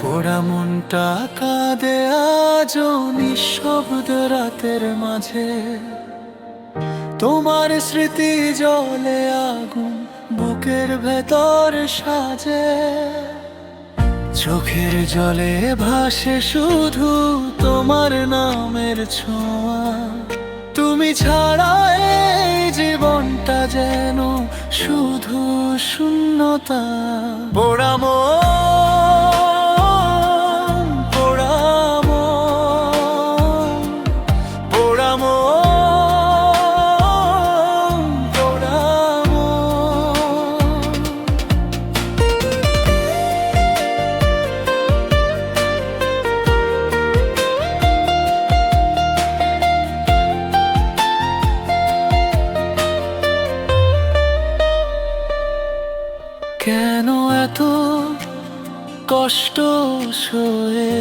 পোড়া মনটা কাঁদে আজও নিঃশব্দ রাতের মাঝে। তোমার স্মৃতি জলে আগুন বুকের ভেতর সাজে। চোখের জলে ভাসে শুধু তোমার নামের ছোঁয়া। তুমি ছাড়া এই জীবনটা যেন শুধু শূন্যতা। পোড়া মন, পোড়া মন, পোড়া মন, পোড়া মন। কেন এত কষ্ট সয়ে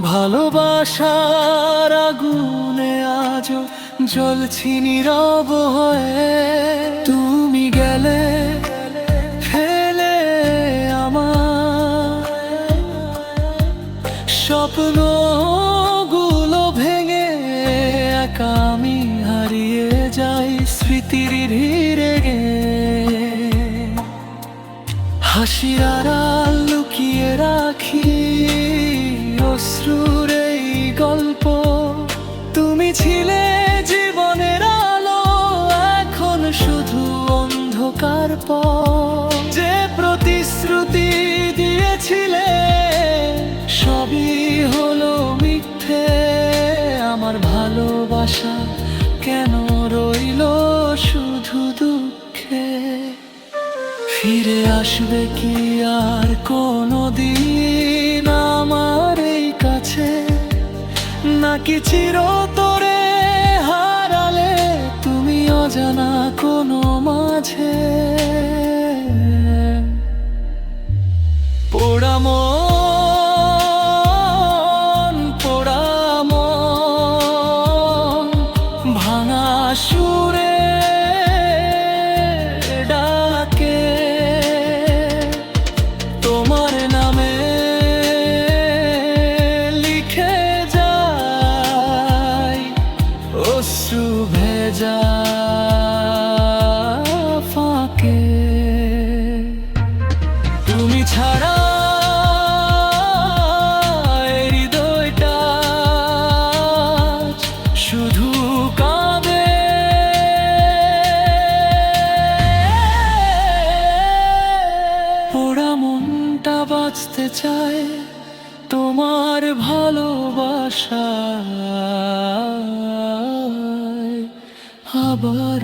ভালোবাসার আগুনে আজও জ্বলছি নীরব হয়ে। তুমি গেলে ফেলে আমার স্বপ্নগুলো ভেঙে একা আমি হারিয়ে যাই স্মৃতির ধীরে গে। হাসির আড়াল লুকিয়ে রাখি অশ্রুর এই গল্প। তুমি ছিলে জীবনের আলো, এখন শুধু অন্ধকার পথ। যে প্রতিশ্রুতি দিয়েছিলে সবই হলো মিথ্যে। আমার ভালোবাসা কেন রইল শুধু দুঃখে। ফিরে আসবে কি আর কোনোদিন আমার এই কাছে, নাকি চিরতরে হারালে তুমি অজানা কোনো মাঝে। পোড়া মন, পোড়া মন, ভাঙা সুরে ডাকে তোমার নামে লিখে যায় অশ্রু ভেজা ফাঁকে। তুমি ছাড়া হৃদয়টা শুধু কাঁদে। পোড়া মনটা বাঁচতে চায় তোমার ভালোবাসায় আবার।